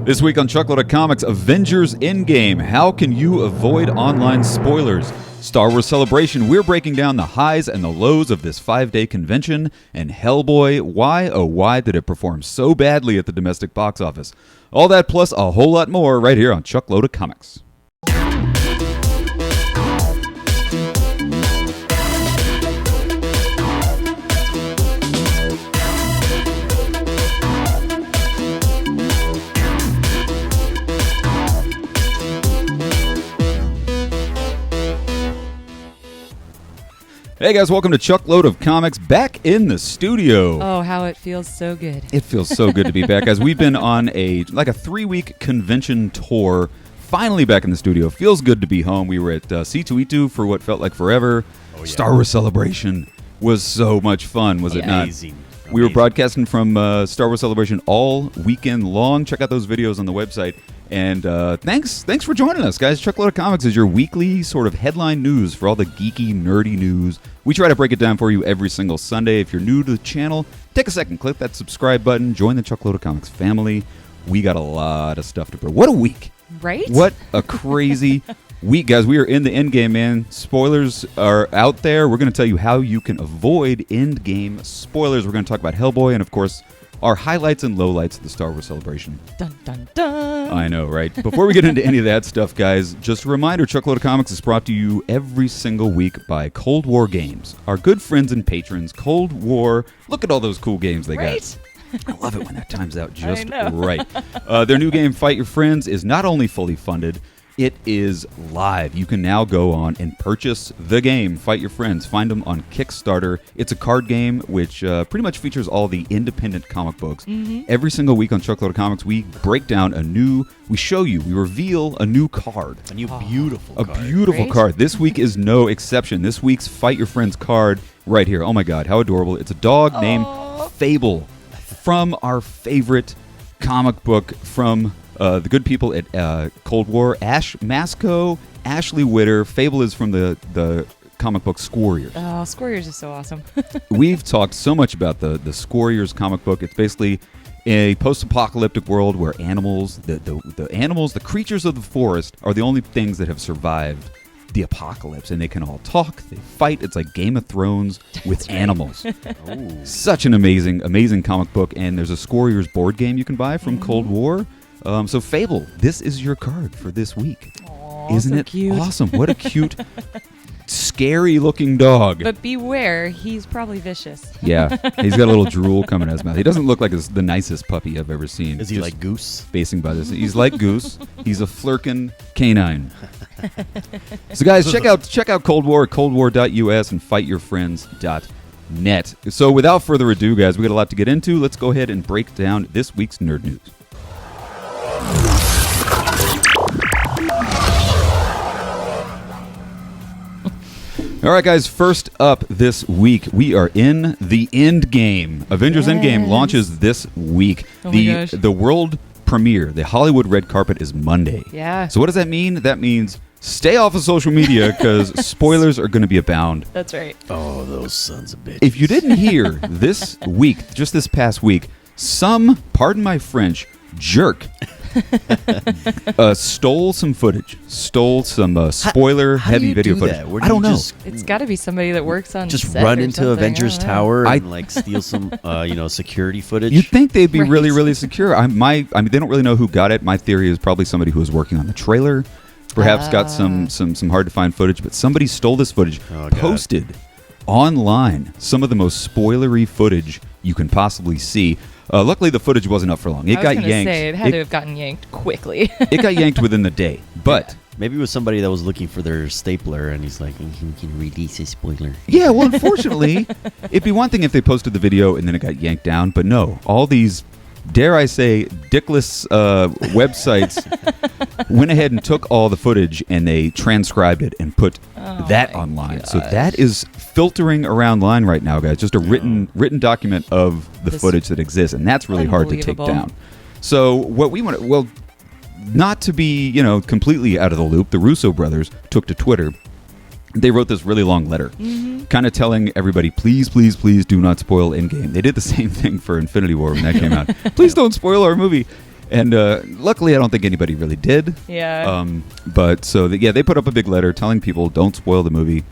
This week on Chuckload of Comics, Avengers Endgame. How can you avoid online spoilers? Star Wars Celebration. We're breaking down the highs and the lows of this 5-day convention. And Hellboy, why, oh why did it perform so badly at the domestic box office? All that plus a whole lot more right here on Chuckload of Comics. Hey guys, welcome to Chuckload of Comics, back in the studio. Oh, how it feels so good. It feels so good to be back, guys. We've been on a 3-week convention tour, finally back in the studio. Feels good to be home. We were at C2E2 for what felt like forever. Oh, yeah. Star Wars Celebration was so much fun, was it not? Amazing. We were broadcasting from Star Wars Celebration all weekend long. Check out those videos on the website. And thanks for joining us, guys. Chuckload of Comics is your weekly sort of headline news for all the geeky, nerdy news. We try to break it down for you every single Sunday. If you're new to the channel, take a second, click that subscribe button, join the Chuckload of Comics family. We got a lot of stuff to bring. What a week. Right? What a crazy week, guys. We are in the Endgame, man. Spoilers are out there. We're going to tell you how you can avoid Endgame spoilers. We're going to talk about Hellboy and, of course, our highlights and lowlights of the Star Wars Celebration. Dun, dun, dun. I know, right? Before we get into any of that stuff, guys, just a reminder, Chuckload of Comics is brought to you every single week by Cold War Games. Our good friends and patrons, Cold War. Look at all those cool games they got. I love it when that times out just right. Their new game, Fight Your Friends, is not only fully funded, it is live. You can now go on and purchase the game, Fight Your Friends. Find them on Kickstarter. It's a card game which pretty much features all the independent comic books. Mm-hmm. Every single week on Chuckload of Comics, we break down we show you, we reveal a new card. A new beautiful card. A beautiful card. This week is no exception. This week's Fight Your Friends card right here. Oh my God, how adorable. It's a dog named Fable from our favorite comic book from the good people at Cold War, Ash Masco, Ashley Witter. Fable is from the comic book Squarriors. Oh, Squarriors is so awesome. We've talked so much about the Squarriors comic book. It's basically a post-apocalyptic world where animals, the creatures of the forest, are the only things that have survived the apocalypse, and they can all talk, they fight. It's like Game of Thrones with animals. Such an amazing comic book, and there's a Squarriors board game you can buy from Cold War. So Fable, this is your card for this week. Aww, Isn't so it cute. Awesome? What a cute, scary-looking dog. But beware, he's probably vicious. Yeah, he's got a little drool coming out of his mouth. He doesn't look like the nicest puppy I've ever seen. Is he like Goose? Basing by this, he's like Goose. He's a flirkin' canine. So guys, check out Cold War at coldwar.us and fightyourfriends.net. So without further ado, guys, we got a lot to get into. Let's go ahead and break down this week's nerd news. All right, guys, first up this week, we are in the Endgame. Avengers Endgame launches this week. Oh my gosh. The world premiere, the Hollywood red carpet, is Monday. Yeah. So what does that mean? That means stay off of social media because spoilers are going to be abound. That's right. Oh, those sons of bitches. If you didn't hear this week, just this past week, some, pardon my French, jerk stole some footage, stole some spoiler-heavy video footage. I don't know. It's got to be somebody that works on just set run or into something. Avengers Tower and steal some security footage. You'd think they'd be Right. really, really secure. I mean, they don't really know who got it. My theory is probably somebody who was working on the trailer, perhaps got some hard-to-find footage, but somebody stole this footage, posted online some of the most spoilery footage you can possibly see. Luckily, the footage wasn't up for long. It got yanked. It had to have gotten yanked quickly. It got yanked within the day, but maybe it was somebody that was looking for their stapler, and he's like, "You can release a spoiler." Yeah, well, unfortunately, it'd be one thing if they posted the video and then it got yanked down, but no, all these, dare I say, dickless websites went ahead and took all the footage and they transcribed it and put that online. So that is filtering around line right now, guys. Just a written document of the footage that exists, and that's really hard to take down. So what we want, well, not to be completely out of the loop, the Russo brothers took to Twitter. They wrote this really long letter, kind of telling everybody, please, please, please do not spoil Endgame. They did the same thing for Infinity War when that came out. Please don't spoil our movie. And luckily, I don't think anybody really did. Yeah. But so, they put up a big letter telling people don't spoil the movie.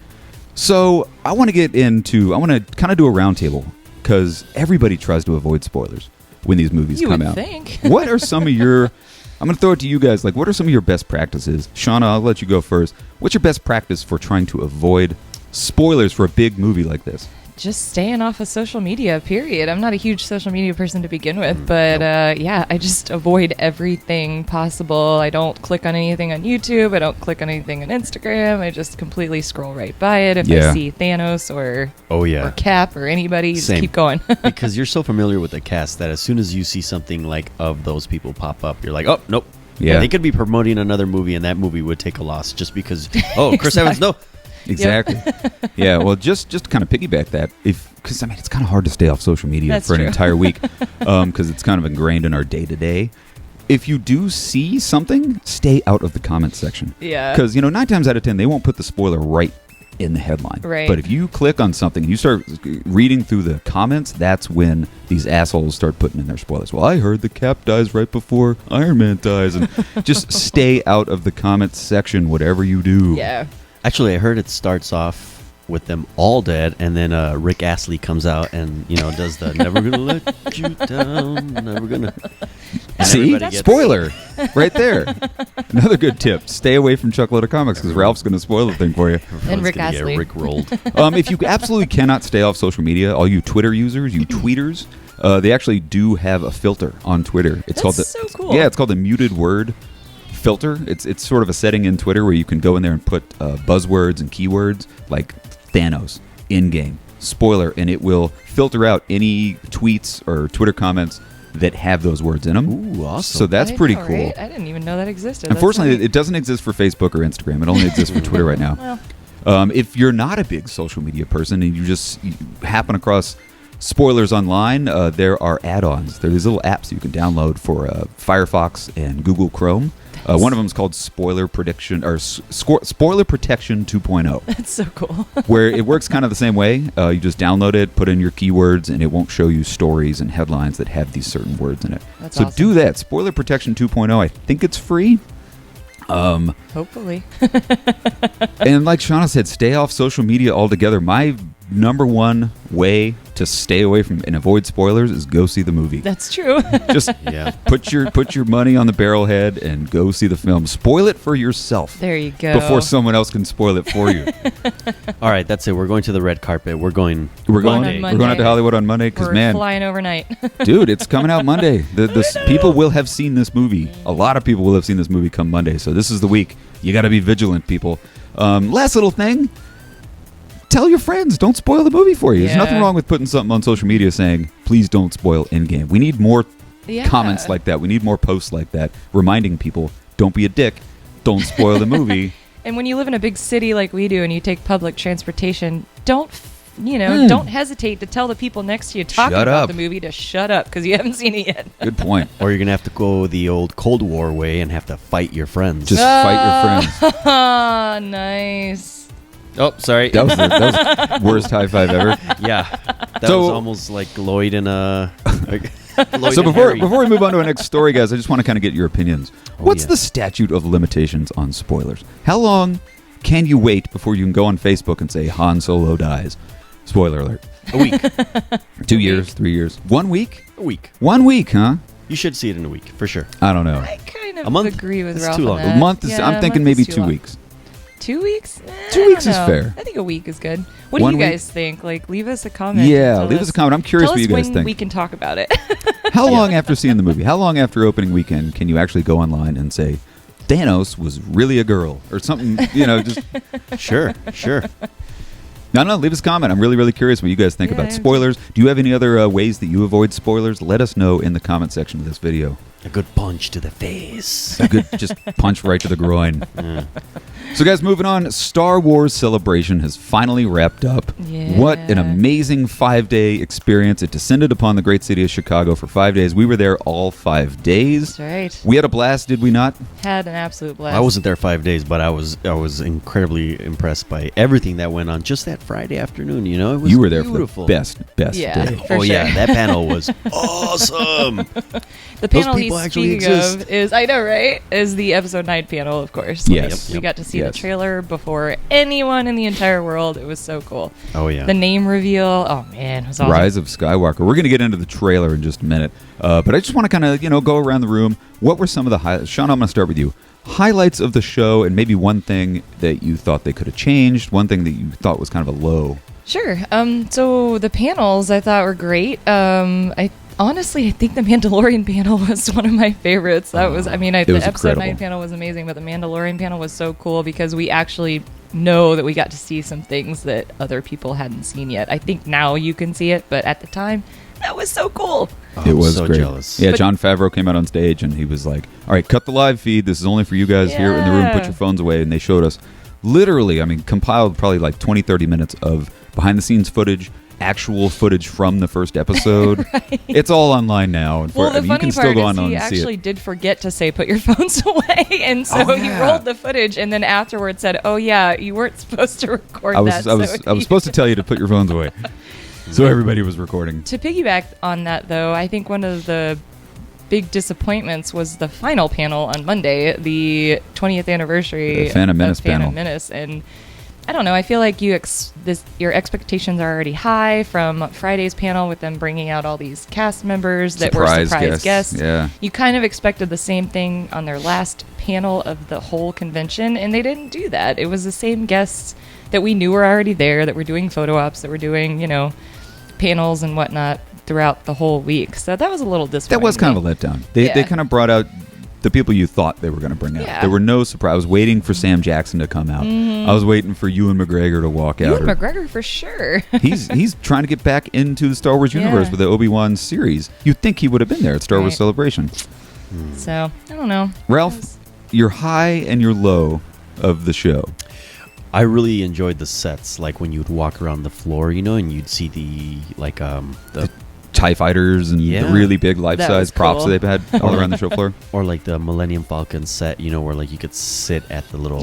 So I want to kind of do a roundtable because everybody tries to avoid spoilers when these movies come out. Think. What are some of your... I'm going to throw it to you guys. Like, what are some of your best practices? Shauna, I'll let you go first. What's your best practice for trying to avoid spoilers for a big movie like this? Just staying off of social media, period. I'm not a huge social media person to begin with, but I just avoid everything possible. I don't click on anything on YouTube. I don't click on anything on Instagram. I just completely scroll right by it. If I see Thanos or Cap or anybody, just keep going. Because you're so familiar with the cast that as soon as you see something like of those people pop up, you're like, oh, nope. Yeah. They could be promoting another movie and that movie would take a loss just because, Chris Evans, no. Exactly. Yeah. Well, just to kind of piggyback that, because it's kind of hard to stay off social media for an entire week, because it's kind of ingrained in our day to day. If you do see something, stay out of the comments section. Yeah. Because 9 times out of 10 they won't put the spoiler right in the headline. Right. But if you click on something and you start reading through the comments, that's when these assholes start putting in their spoilers. Well, I heard the Cap dies right before Iron Man dies, and just stay out of the comments section, whatever you do. Yeah. Actually, I heard it starts off with them all dead, and then Rick Astley comes out and does the "Never gonna let you down, never gonna." See, spoiler, right there. Another good tip: stay away from Chuckload of Comics because Ralph's going to spoil the thing for you. And Rick Astley. Rick rolled. If you absolutely cannot stay off social media, all you Twitter users, you tweeters, they actually do have a filter on Twitter. It's called so cool. Yeah, it's called the muted word filter. It's sort of a setting in Twitter where you can go in there and put buzzwords and keywords like Thanos, Endgame, spoiler, and it will filter out any tweets or Twitter comments that have those words in them. Ooh, awesome. So that's pretty cool. Right? I didn't even know that existed. Unfortunately, it doesn't exist for Facebook or Instagram. It only exists for Twitter right now. Well. If you're not a big social media person and you happen across spoilers online, there are add-ons. There are these little apps you can download for Firefox and Google Chrome. One of them is called Spoiler Protection 2.0. That's so cool. Where it works kind of the same way. You just download it, put in your keywords, and it won't show you stories and headlines that have these certain words in it. That's so awesome. do that. Spoiler Protection 2.0. I think it's free. Hopefully. And like Shauna said, stay off social media altogether. My number one way to stay away from and avoid spoilers is go see the movie. That's true. Just put your money on the barrelhead and go see the film. Spoil it for yourself. There you go. Before someone else can spoil it for you. All right, that's it. We're going to the red carpet. We're going Monday. We're going out to Hollywood on Monday because We're flying overnight. dude, it's coming out Monday. People will have seen this movie. A lot of people will have seen this movie come Monday. So this is the week. You got to be vigilant, people. Last little thing. Tell your friends. Don't spoil the movie for you. There's nothing wrong with putting something on social media saying, please don't spoil Endgame. We need more comments like that. We need more posts like that reminding people, don't be a dick. Don't spoil the movie. And when you live in a big city like we do and you take public transportation, don't hesitate to tell the people next to you talking about the movie to shut up because you haven't seen it yet. Good point. Or you're going to have to go the old Cold War way and have to fight your friends. Just fight your friends. Nice. Oh, sorry. That was the worst high five ever. Yeah. That was almost like Lloyd and Lloyd so and before Harry. we move on to our next story, guys, I just want to kind of get your opinions. What's the statute of limitations on spoilers? How long can you wait before you can go on Facebook and say Han Solo dies? Spoiler alert. A week. 2 years, 3 years, 1 week? A week. 1 week, huh? You should see it in a week, for sure. I don't know. I kind of A month? agree with It's Ralph too on long. that. A month is, I'm thinking maybe 2 long. weeks. 2 weeks? 2 weeks is fair. I think a week is good. What do 1 you week? guys think? Like, leave us a comment. Yeah, leave us a comment. I'm curious what you guys when think. we can talk about it. How long after seeing the movie, how long after opening weekend can you actually go online and say, Thanos was really a girl or something, just... Sure. No, leave us a comment. I'm really, really curious what you guys think about spoilers. Do you have any other ways that you avoid spoilers? Let us know in the comment section of this video. A good punch to the face. A good just punch right to the groin. So, guys, moving on. Star Wars Celebration has finally wrapped up. Yeah. What an amazing 5-day experience. It descended upon the great city of Chicago for 5 days. We were there all 5 days. That's right. We had a blast, did we not? Had an absolute blast. I wasn't there 5 days, but I was incredibly impressed by everything that went on just that Friday afternoon. It was You were there beautiful. for the best Yeah. day. For Yeah, sure. that panel was awesome. The panel Those he people people actually exist. I know, right? Is the episode 9 panel, of course. Yes. We got to see the trailer before anyone in the entire world. It was so cool. Oh, yeah. The name reveal. Oh, man. It was awesome. Rise of Skywalker. We're going to get into the trailer in just a minute. But I just want to kind of, go around the room. What were some of the highlights? Sean, I'm going to start with you. Highlights of the show, and maybe one thing that you thought they could have changed, one thing that you thought was kind of a low. Sure. So the panels I thought were great. I think the Mandalorian panel was one of my favorites. That was, the episode incredible. 9 panel was amazing, but the Mandalorian panel was so cool because we actually know that we got to see some things that other people hadn't seen yet. I think now you can see it, but at the time, that was so cool. It was so great. jealous. Yeah, Jon Favreau came out on stage and he was like, all right, cut the live feed. This is only for you guys here in the room. Put your phones away. And they showed us literally, compiled probably like 20, 30 minutes of behind-the-scenes footage, actual footage from the first episode. Right. It's all online now. And the funny you can still part go is on he and see actually it. did forget to say put your phones away, and so he rolled the footage, and then afterwards said, "Oh yeah, you weren't supposed to record that." I was supposed to tell you to put your phones away. So everybody was recording. To piggyback on that, though, I think one of the big disappointments was the final panel on Monday, the 20th anniversary The Phantom Menace of Phantom panel. Menace, and I don't know. I feel like your expectations are already high from Friday's panel with them bringing out all these cast members that were surprise guests. Yeah. You kind of expected the same thing on their last panel of the whole convention, and they didn't do that. It was the same guests that we knew were already there, that were doing photo ops, that were doing, panels and whatnot throughout the whole week. So that was a little disappointing. That was kind of a letdown. They kind of brought out the people you thought they were going to bring out. Yeah. There were no surprise. I was waiting for Sam Jackson to come out. I was waiting for Ewan McGregor to walk out. Ewan McGregor for sure. he's trying to get back into the Star Wars universe with the Obi-Wan series. You'd think he would have been there at Star Wars Celebration. So, I don't know. Ralph, your high and your low of the show. I really enjoyed the sets, like when you'd walk around the floor, and you'd see the TIE fighters and the really big life-size props cool. that they've had all around the show floor. or like the Millennium Falcon set, where like you could sit at the little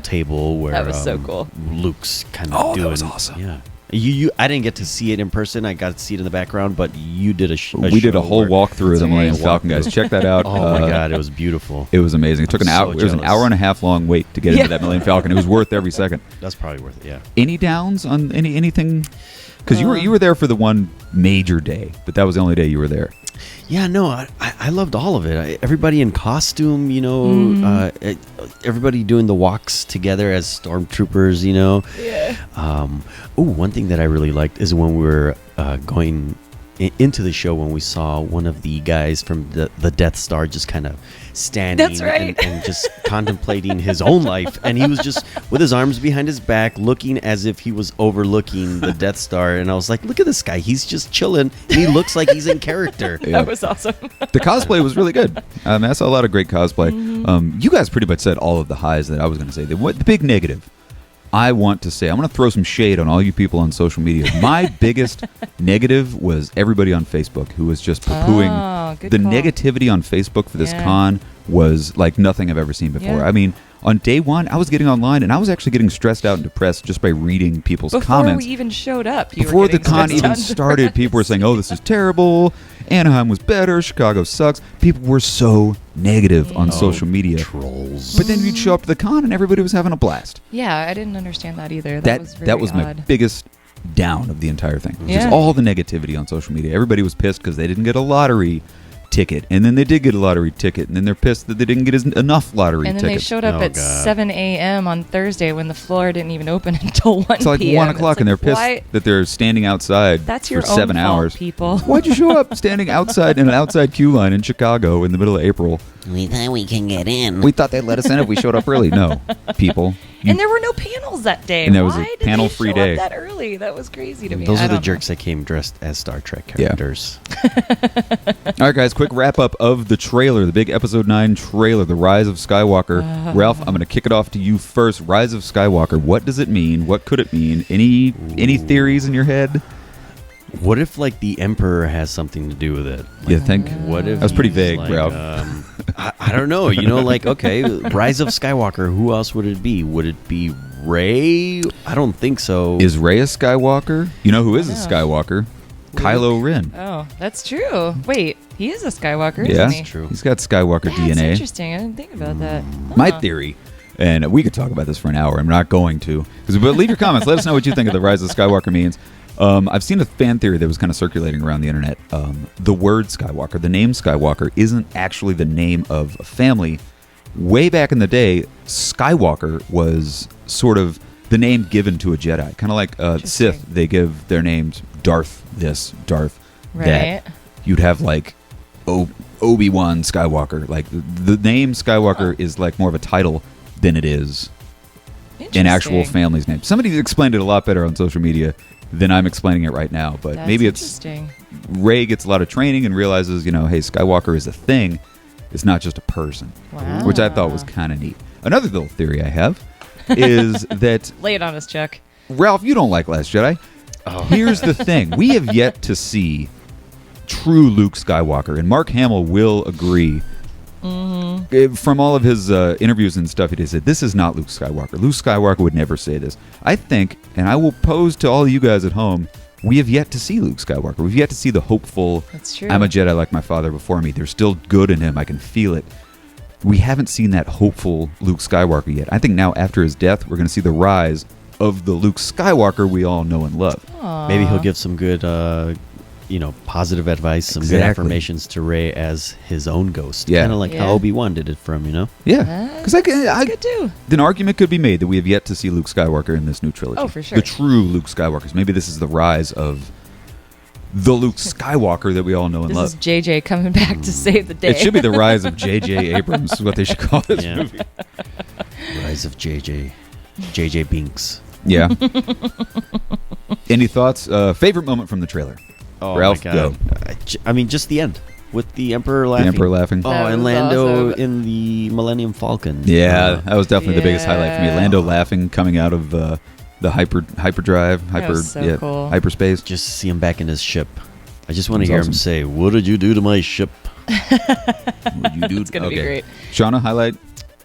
table where that was so cool. Luke's kind of doing. That was awesome. Yeah. I didn't get to see it in person. I got to see it in the background, but you did We did a whole walkthrough of the Millennium Falcon, guys. Check that out. Oh my God, it was beautiful. It was amazing. It took an hour. It was an hour and a half long wait to get into that Millennium Falcon. It was worth every second. That's probably worth it. Yeah. Any downs on anything? Because you were there for the one major day, but that was the only day you were there. Yeah, no, I loved all of it. Everybody in costume, everybody doing the walks together as stormtroopers, Yeah. One thing that I really liked is when we were going into the show, when we saw one of the guys from the Death Star just kind of standing That's right. and just contemplating his own life, and he was just with his arms behind his back looking as if he was overlooking the Death Star, and I was like, look at this guy, he's just chilling and he looks like he's in character. Yeah. That was awesome. The cosplay was really good. I saw a lot of great cosplay. You guys pretty much said all of the highs that I was going to say. The big negative, I want to say, I'm going to throw some shade on all you people on social media. My biggest negative was everybody on Facebook who was just poo-pooing. Good The call. negativity on Facebook for this con was like nothing I've ever seen before. Yeah. On day one, I was getting online, and I was actually getting stressed out and depressed just by reading people's comments. Before we even showed up, Before the con even started, people were saying, oh, this is terrible. Anaheim was better. Chicago sucks. People were so negative on social media. Trolls. But then you'd show up to the con, and everybody was having a blast. Yeah, I didn't understand that either. That was very that was my odd. biggest down of the entire thing. Yeah. Just all the negativity on social media. Everybody was pissed because they didn't get a lottery ticket, and then they did get a lottery ticket, and then they're pissed that they didn't get enough lottery And then tickets. they showed up at 7 a.m. on Thursday when the floor didn't even open until 1 It's like p.m. 1 o'clock, and they're pissed why? that they're standing outside That's for your 7 own fault, hours. people. Why'd you show up standing outside in an outside queue line in Chicago in the middle of April? We thought we can get in. We thought they'd let us in if we showed up early. No, people. And there were no panels that day. And there was a Why did panel-free they show day. up that early? That was crazy to me. Those I are the don't know. jerks that came dressed as Star Trek characters. All right, guys, quick wrap-up of the trailer, the big Episode 9 trailer, The Rise of Skywalker. Ralph, I'm going to kick it off to you first. Rise of Skywalker, what does it mean? What could it mean? Any theories in your head? What if like the Emperor has something to do with it? You think? What if That was pretty he's, vague, like, Ralph. I don't know. Okay, Rise of Skywalker. Who else would it be? Would it be Rey? I don't think so. Is Rey a Skywalker? You know who is a I know. Skywalker? Kylo Ren. Oh, that's true. Wait, He is a Skywalker, Yeah, isn't he? True. he's got Skywalker That's DNA. interesting. I didn't think about that. My Huh. theory, and we could talk about this for an hour. I'm not going to. But leave your comments. Let us know what you think of the Rise of Skywalker means. I've seen a fan theory that was kind of circulating around the internet. The word Skywalker, the name Skywalker, isn't actually the name of a family. Way back in the day, Skywalker was sort of the name given to a Jedi. Kind of like Sith, they give their names Darth this, Darth that. Right. You'd have like Obi-Wan Skywalker. Like the name Skywalker is like more of a title than it is an actual Interesting. family's name. Somebody explained it a lot better on social media than I'm explaining it right now. But That's maybe it's interesting. Ray gets a lot of training and realizes, hey, Skywalker is a thing. It's not just a person, Wow. which I thought was kind of neat. Another little theory I have is that, Lay it on us, Chuck. Ralph, you don't like Last Jedi. Here's the thing. We have yet to see true Luke Skywalker, and Mark Hamill will agree. From all of his interviews and stuff, he said, this is not Luke Skywalker. Luke Skywalker would never say this. I think, and I will pose to all you guys at home, we have yet to see Luke Skywalker. We've yet to see the hopeful, That's true. I'm a Jedi like my father before me. There's still good in him. I can feel it. We haven't seen that hopeful Luke Skywalker yet. I think now after his death, we're going to see the rise of the Luke Skywalker we all know and love. Aw. Maybe he'll give some good, positive advice, some good Exactly. affirmations to Rey as his own ghost. Yeah. Kind of like Yeah. how Obi-Wan did it from, Yeah. Because That's good too. an argument could be made that we have yet to see Luke Skywalker in this new trilogy. Oh, for sure. The true Luke Skywalkers. Maybe this is the rise of the Luke Skywalker that we all know and This love. is JJ coming back to save the day. It should be the rise of J.J. Abrams, is what they should call this Yeah. movie. Rise of JJ Binks. Yeah. Any thoughts? Favorite moment from the trailer? Oh Ralph, my God. I mean, just the end with the Emperor laughing. The Emperor laughing? Oh, That and was Lando awesome. in the Millennium Falcon. Yeah, that was definitely the biggest highlight for me. Yeah. Lando laughing coming out of the hyperdrive, was so cool. hyperspace. Just to see him back in his ship. I just want to That's hear awesome. him say, "What did you do to my ship?" Would you do? It's gonna be great. Shauna, highlight?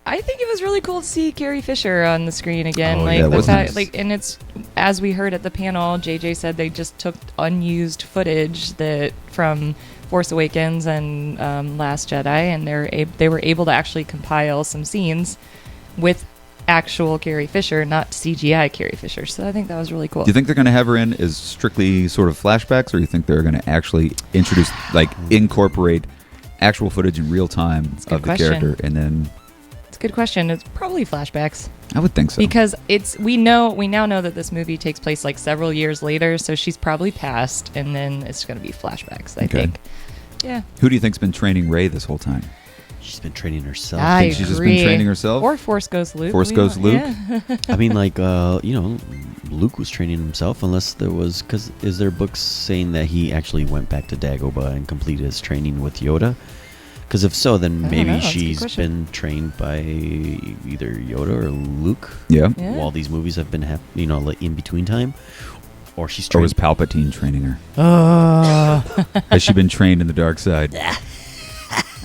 I think it was really cool to see Carrie Fisher on the screen again. Oh, like yeah, it the was fact, nice. like, and it's as we heard at the panel, JJ said they just took unused footage that from Force Awakens and Last Jedi, and they were able to actually compile some scenes with actual Carrie Fisher, not CGI Carrie Fisher. So I think that was really cool. Do you think they're going to have her in as strictly sort of flashbacks, or do you think they're going to actually introduce, like, incorporate actual footage in real time That's a good of the question. character, and then It's a good question. It's probably flashbacks. I would think so. Because we now know that this movie takes place like several years later, so she's probably passed, and then it's going to be flashbacks. I Okay. think. Yeah, Who do you think's been training Rey this whole time? She's been training herself. I think she's just agree. been training herself? Or Force Ghost Luke. Force We Ghost don't- Luke? Yeah. I mean, like, Luke was training himself, unless there was, because is there books saying that he actually went back to Dagobah and completed his training with Yoda? Because if so, then I don't maybe know. That's a good she's question. been trained by either Yoda or Luke Yeah. Yeah. while these movies have been, like in between time, or she's Or trained. was Palpatine training her? Has she been trained in the dark side?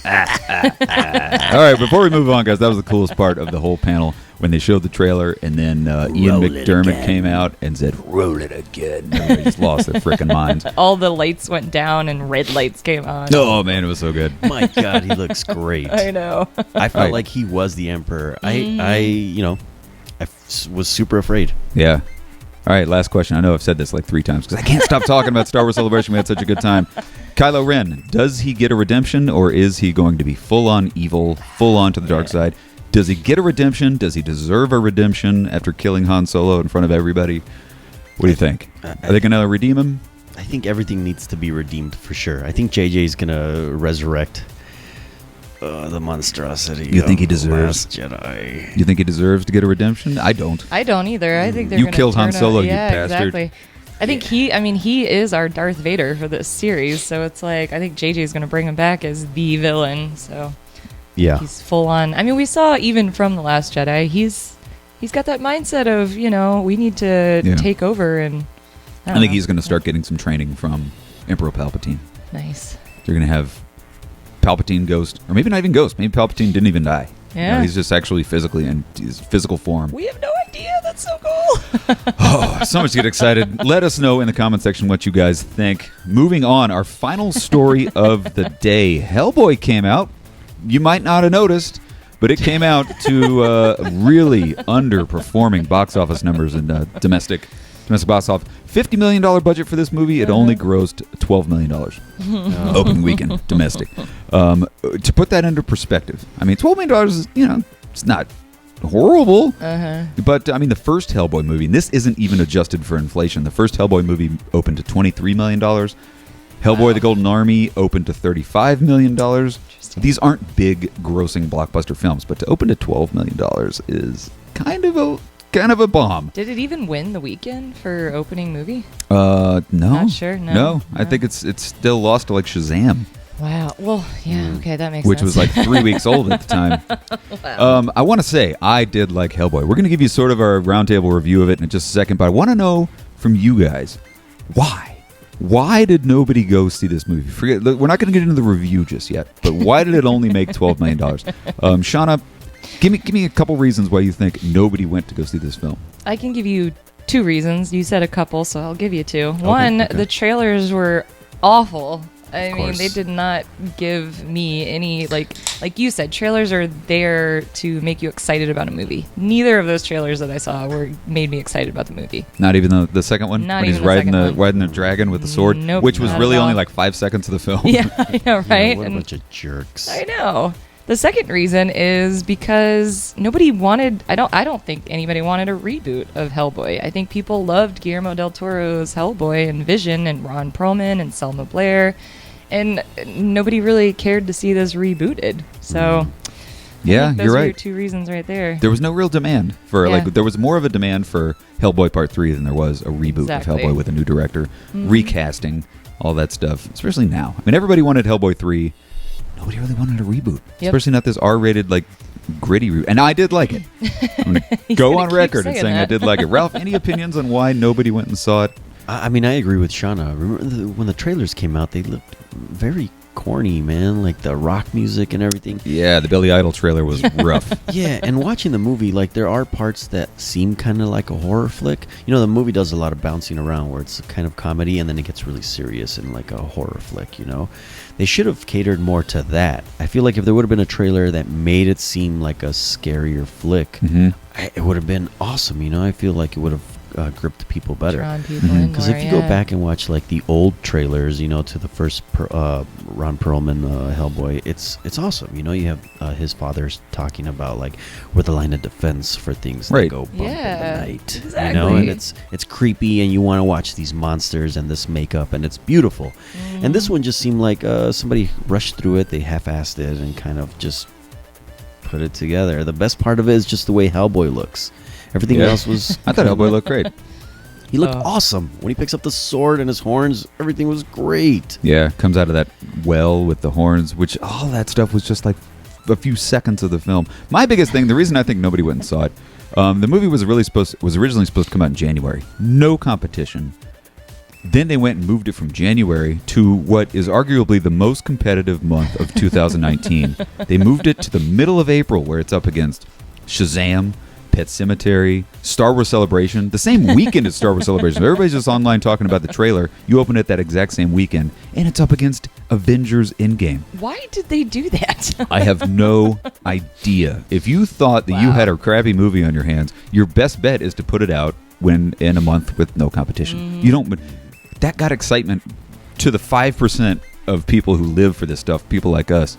All right, before we move on, guys, that was the coolest part of the whole panel when they showed the trailer, and then Ian Roll it McDermott again. came out and said, "Roll it again." Everybody just lost their freaking minds. All the lights went down and red lights came on. Oh man, it was so good. My God, he looks great. I know. I felt Right. like he was the Emperor. Mm-hmm. I was super afraid. Yeah. All right, last question. I know I've said this like 3 times because I can't stop talking about Star Wars Celebration. We had such a good time. Kylo Ren, does he get a redemption, or is he going to be full on evil, full on to the dark side? Does he get a redemption? Does he deserve a redemption after killing Han Solo in front of everybody? What do you think? Are they going to redeem him? I think everything needs to be redeemed for sure. I think JJ's gonna resurrect the monstrosity. You think he of the deserves- Last Jedi? You think he deserves to get a redemption? I don't. I don't either. I think they're You gonna killed Han turn Solo, out- you yeah, bastard. Exactly. I think he is our Darth Vader for this series, so it's like I think JJ is going to bring him back as the villain. So Yeah. he's full on. I mean, we saw even from the Last Jedi, he's got that mindset of we need to Yeah. take over, and I think he's going to start getting some training from Emperor Palpatine. nice. They're going to have Palpatine Ghost, or maybe not even Ghost. Maybe Palpatine didn't even die. Yeah. He's just actually physically in his physical form. We have no idea. That's so cool. Oh, so much to get excited. Let us know in the comment section what you guys think. Moving on, our final story of the day. Hellboy came out. You might not have noticed, but it came out to really underperforming box office numbers in domestic box office. $50 million budget for this movie. It only grossed $12 million. Opening weekend, domestic. To put that into perspective, I mean, $12 million is, it's not horrible. But, I mean, the first Hellboy movie, and this isn't even adjusted for inflation, the first Hellboy movie opened to $23 million. Hellboy the Golden Army opened to $35 million. These aren't big grossing blockbuster films, but to open to $12 million is kind of a bomb. Did it even win the weekend for opening movie? No. Not sure. No. I think it's still lost to like Shazam. Wow. Well, yeah. Okay, that makes which sense. was like 3 weeks old at the time. Wow. I want to say I did like Hellboy. We're going to give you sort of our roundtable review of it in just a second, but I want to know from you guys why. Why did nobody go see this movie? We're not going to get into the review just yet, but why did it only make $12 million? Shauna, give me a couple reasons why you think nobody went to go see this film. I can give you 2 reasons. You said a couple, so I'll give you 2. One, the trailers were awful. I mean, they did not give me any, like you said, trailers are there to make you excited about a movie. Neither of those trailers that I saw made me excited about the movie. Not even the second one? Not when even he's riding the dragon with the sword? Nope, which was not really at all. only like 5 seconds of the film. Yeah, I know, right? What a bunch of jerks. I know. The second reason is because nobody wanted. I don't think anybody wanted a reboot of Hellboy. I think people loved Guillermo del Toro's Hellboy and Vision and Ron Perlman and Selma Blair, and nobody really cared to see this rebooted. So, yeah, I think those you're are right. your 2 reasons right there. There was no real demand for there was more of a demand for Hellboy Part 3 than there was a reboot Exactly. of Hellboy with a new director, recasting, all that stuff. Especially now. I mean, everybody wanted Hellboy 3. Nobody really wanted a reboot, especially not this R-rated like gritty reboot. And I did like it. I'm gonna go on record and saying I did like it. Ralph, any opinions on why nobody went and saw it? I mean, I agree with Shauna. Remember when the trailers came out, they looked very corny, man. Like the rock music and everything. Yeah, the Billy Idol trailer was rough. Yeah, and watching the movie, like there are parts that seem kind of like a horror flick. The movie does a lot of bouncing around where it's kind of comedy and then it gets really serious and like a horror flick, They should have catered more to that. I feel like if there would have been a trailer that made it seem like a scarier flick, it would have been awesome, I feel like it would have gripped people better. Drawn people in Because more, if you go back and watch like the old trailers, to the first Ron Perlman Hellboy, it's awesome. You have his father's talking about like we're the line of defense for things that go bump in the night. Exactly. And it's creepy, and you want to watch these monsters and this makeup, and it's beautiful. And this one just seemed like somebody rushed through it. They half-assed it and kind of just put it together. The best part of it is just the way Hellboy looks. Everything else was... I thought Hellboy looked great. He looked awesome. When he picks up the sword and his horns, everything was great. Yeah, comes out of that well with the horns, which all that stuff was just like a few seconds of the film. My biggest thing, the reason I think nobody went and saw it, the movie was originally supposed to come out in January. No competition. Then they went and moved it from January to what is arguably the most competitive month of 2019. They moved it to the middle of April, where it's up against Shazam, Pet Sematary, Star Wars Celebration, the same weekend as Star Wars Celebration. Everybody's just online talking about the trailer. You open it that exact same weekend, and it's up against Avengers Endgame. Why did they do that? I have no idea. If you thought that you had a crappy movie on your hands, your best bet is to put it out in a month with no competition. You don't. That got excitement to the 5% of people who live for this stuff, people like us,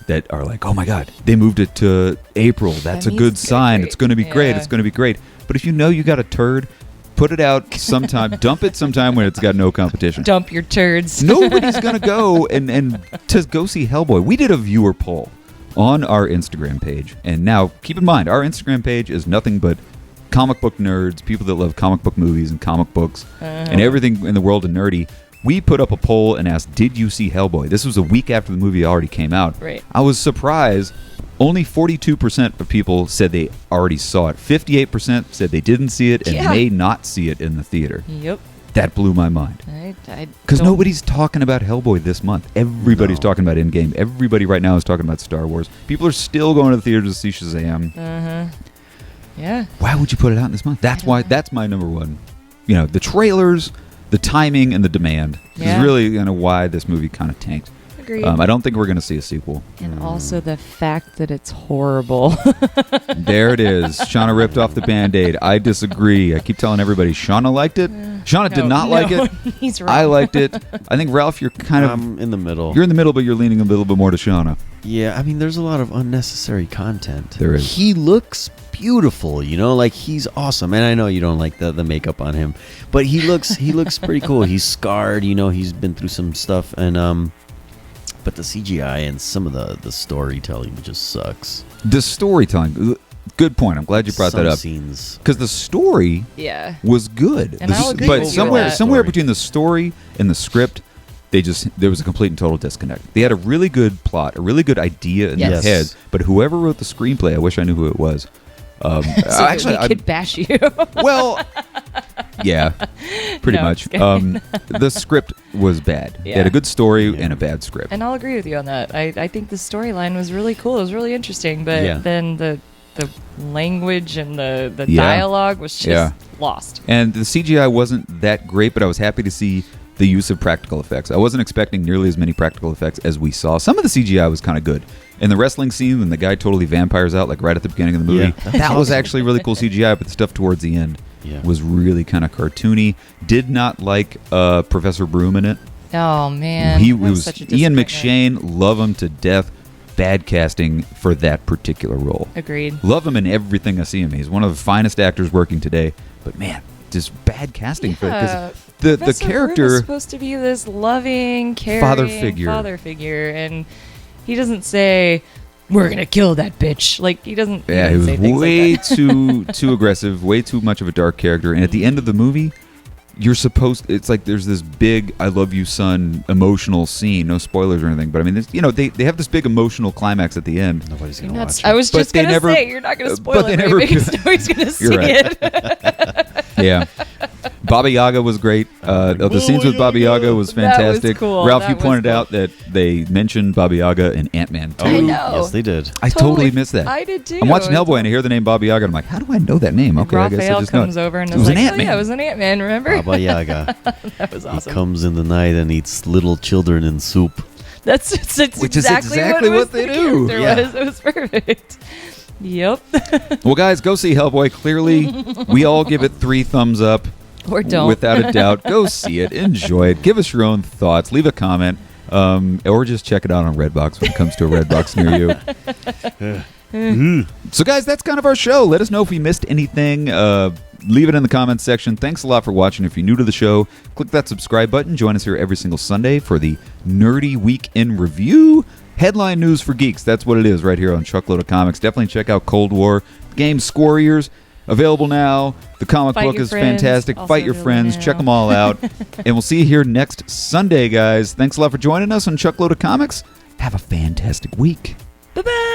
that are like, oh my God, they moved it to April. That's a good sign. It's going to be great. It's going to be great. But if you know you got a turd, put it out sometime. Dump it sometime when it's got no competition. Dump your turds. Nobody's going to go and to go see Hellboy. We did a viewer poll on our Instagram page. And now, keep in mind, our Instagram page is nothing but comic book nerds, people that love comic book movies and comic books and everything in the world of nerdy. We put up a poll and asked, did you see Hellboy? This was a week after the movie already came out. Right. I was surprised. Only 42% of people said they already saw it. 58% said they didn't see it and may not see it in the theater. Yep. That blew my mind. I Because don't- nobody's talking about Hellboy this month. Everybody's talking about Endgame. Everybody right now is talking about Star Wars. People are still going to the theater to see Shazam. Yeah. Why would you put it out this month? That's my number one. You know, the trailers, the timing, and the demand is really why this movie kind of tanked. Agreed. I don't think we're going to see a sequel. And also the fact that it's horrible. There it is. Shauna ripped off the Band-Aid. I disagree. I keep telling everybody Shauna liked it. Shauna did not like it. He's wrong. I liked it. I think, Ralph, you're kind of... I'm in the middle. You're in the middle, but you're leaning a little bit more to Shauna. Yeah, I mean, there's a lot of unnecessary content. There is. He looks beautiful, you know, like he's awesome. And I know you don't like the makeup on him, but he looks pretty cool. He's scarred, you know, he's been through some stuff, and but the CGI and some of the storytelling just sucks. The storytelling, good point. I'm glad you brought that up. Scenes, because the story was good. And I'll agree but with you with that. somewhere between the story and the script, there was a complete and total disconnect. They had a really good plot, a really good idea in their head, but whoever wrote the screenplay, I wish I knew who it was. So actually, we could bash you. Well, yeah, pretty No, much. I'm just The script was bad. They had a good story and a bad script. And I'll agree with you on that. I think the storyline was really cool. It was really interesting, but then the language and the dialogue was just lost. And the CGI wasn't that great, but I was happy to see the use of practical effects. I wasn't expecting nearly as many practical effects as we saw. Some of the CGI was kind of good. In the wrestling scene, when the guy totally vampires out, like right at the beginning of the movie, that was actually really cool CGI, but the stuff towards the end was really kind of cartoony. Did not like Professor Broom in it. Oh, man. He That was such a Ian disappointment. McShane, love him to death. Bad casting for that particular role. Agreed. Love him in everything I see him. He's one of the finest actors working today, but man, just bad casting for because the character Broom is supposed to be this loving, caring father figure, and he doesn't say, "We're gonna kill that bitch." Like he doesn't. Yeah, he was way too aggressive, way too much of a dark character. And at the end of the movie, it's like there's this big "I love you, son" emotional scene. No spoilers or anything, but I mean, they have this big emotional climax at the end. Nobody's gonna watch it. I was just gonna never, say you're not gonna spoil but they it never, because nobody's gonna see it. Yeah. Baba Yaga was great. The scenes with Baba Yaga was fantastic. That was cool. Ralph, you pointed out that they mentioned Baba Yaga in Ant-Man 2. I know. Yes, they did. I totally missed that. I did too. I'm watching Hellboy and I hear the name Baba Yaga and I'm like, how do I know that name? Okay, I guess I Raphael just know comes over and it is was like, an "Oh Ant-Man. yeah, it was an Ant-Man. Remember?" Baba Yaga. That was awesome. He comes in the night and eats little children in soup. That's Which is exactly what they do. Yeah. It was perfect. Yep. Well, guys, go see Hellboy. Clearly, we all give it 3 thumbs up. Or don't. Without a doubt. Go see it. Enjoy it. Give us your own thoughts. Leave a comment. Or just check it out on Redbox when it comes to a Redbox near you. So, guys, that's kind of our show. Let us know if we missed anything. Leave it in the comments section. Thanks a lot for watching. If you're new to the show, click that subscribe button. Join us here every single Sunday for the Nerdy Week in Review. Headline news for geeks. That's what it is right here on Chuckload of Comics. Definitely check out Cold War. Game Squarriors. Available now. The comic book is fantastic. Fight your friends. Check them all out. And we'll see you here next Sunday, guys. Thanks a lot for joining us on Chuckload of Comics. Have a fantastic week. Bye-bye.